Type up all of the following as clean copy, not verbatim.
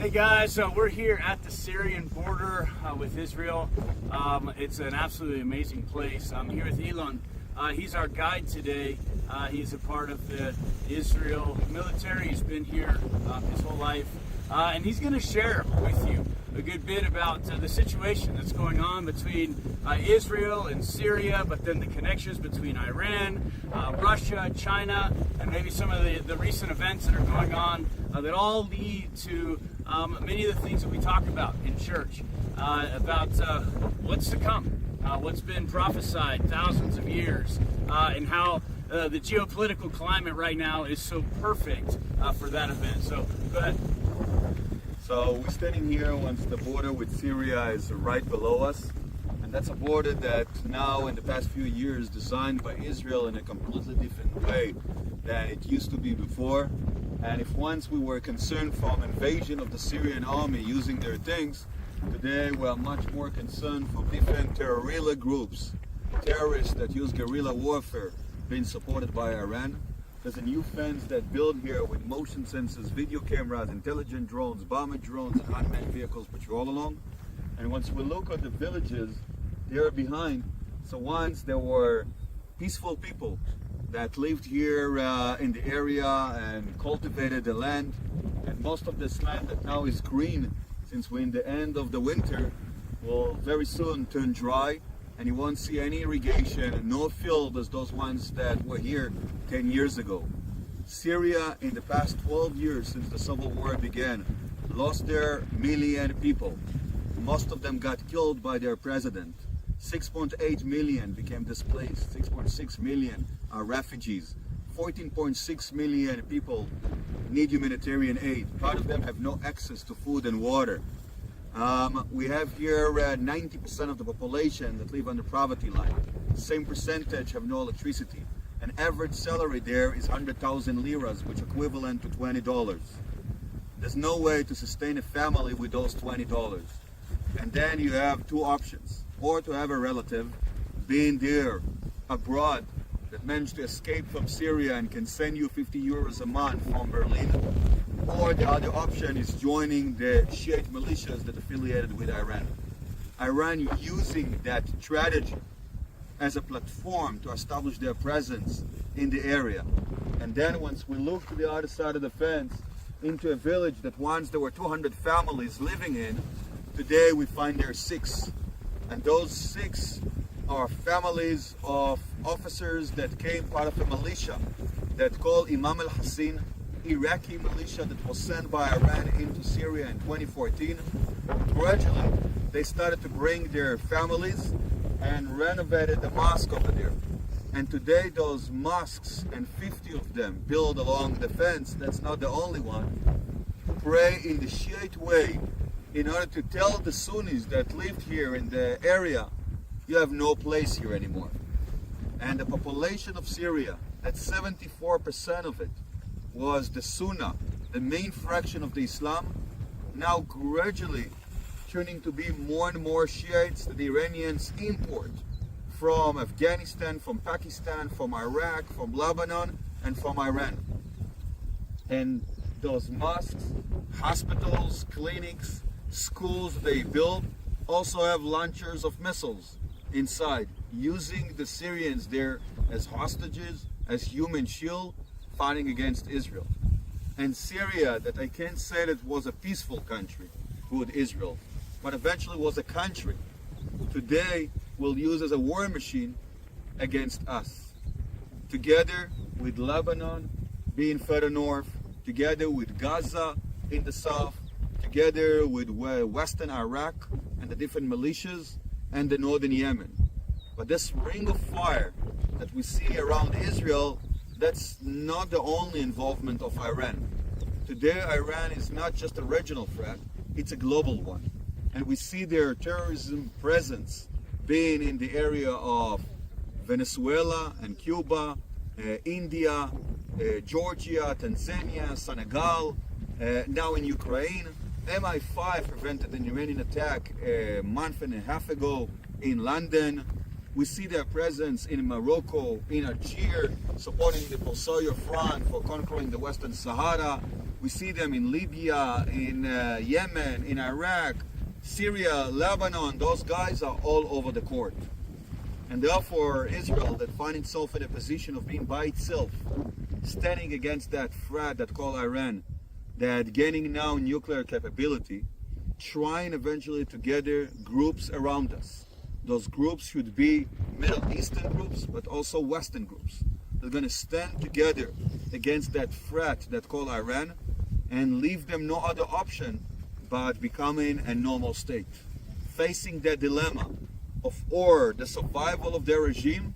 Hey guys, we're here at the Syrian border with Israel. It's an absolutely amazing place. I'm here with Elon. He's our guide today. He's a part of the Israel military. He's been here his whole life. And he's going to share with you a good bit about the situation that's going on between Israel and Syria, but then the connections between Iran, Russia, China, and maybe some of the recent events that are going on that all lead to many of the things that we talk about in church, about what's to come, what's been prophesied thousands of years, and how the geopolitical climate right now is so perfect for that event. So go ahead. So we're standing here once the border with Syria is right below us. And that's a border that now in the past few years designed by Israel in a completely different way than it used to be before. And if once we were concerned from invasion of the Syrian army using their things, today we are much more concerned from different guerrilla groups, terrorists that use guerrilla warfare being supported by Iran. There's a new fence that built here with motion sensors, video cameras, intelligent drones, bomber drones, and unmanned vehicles patrol along. And once we look at the villages, they're behind. So once there were peaceful people that lived here in the area and cultivated the land. And most of this land that now is green, since we're in the end of the winter, will very soon turn dry. And you won't see any irrigation and no field as those ones that were here 10 years ago. Syria, in the past 12 years since the civil war began, lost their million people. Most of them got killed by their president. 6.8 million became displaced. 6.6 million are refugees. 14.6 million people need humanitarian aid. Part of them have no access to food and water. We have here 90% of the population that live on the poverty line. Same percentage have no electricity. An average salary there is 100,000 liras, which equivalent to $20. There's no way to sustain a family with those $20. And then you have two options. Or to have a relative being there abroad that managed to escape from Syria and can send you 50 euros a month from Berlin. Or the other option is joining the Shiite militias that affiliated with Iran. Iran using that strategy as a platform to establish their presence in the area. And then once we look to the other side of the fence, into a village that once there were 200 families living in, today we find there 6. And those 6 are families of officers that came part of a militia that called Imam al-Hassin, Iraqi militia that was sent by Iran into Syria in 2014. Gradually, they started to bring their families and renovated the mosque over there. And today those mosques, and 50 of them built along the fence, that's not the only one, pray in the Shiite way in order to tell the Sunnis that lived here in the area, you have no place here anymore. And the population of Syria, that's 74% of it, was the Sunnah, the main fraction of the Islam, now gradually turning to be more and more Shiites that the Iranians import from Afghanistan, from Pakistan, from Iraq, from Lebanon, and from Iran. And those mosques, hospitals, clinics, schools they build also have launchers of missiles inside, using the Syrians there as hostages, as human shield, fighting against Israel. And Syria, that I can't say that was a peaceful country with Israel, but eventually was a country, today will use as a war machine against us. Together with Lebanon being further north, together with Gaza in the south, together with Western Iraq and the different militias and the northern Yemen. But this ring of fire that we see around Israel, that's not the only involvement of Iran. Today, Iran is not just a regional threat, it's a global one. And we see their terrorism presence being in the area of Venezuela and Cuba, India, Georgia, Tanzania, Senegal, now in Ukraine. MI5 prevented an Iranian attack a month and a half ago in London. We see their presence in Morocco, in Algeria, supporting the Polisario Front for conquering the Western Sahara. We see them in Libya, in Yemen, in Iraq, Syria, Lebanon. Those guys are all over the court. And therefore, Israel, that finds itself in a position of being by itself, standing against that threat that called Iran, that gaining now nuclear capability, trying eventually to gather groups around us. Those groups should be Middle Eastern groups, but also Western groups. They're going to stand together against that threat that called Iran and leave them no other option but becoming a normal state, facing that dilemma of or the survival of their regime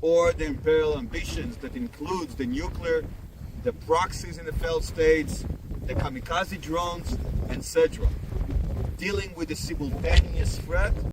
or the imperial ambitions that includes the nuclear, the proxies in the failed states, the kamikaze drones, etc. Dealing with the simultaneous threat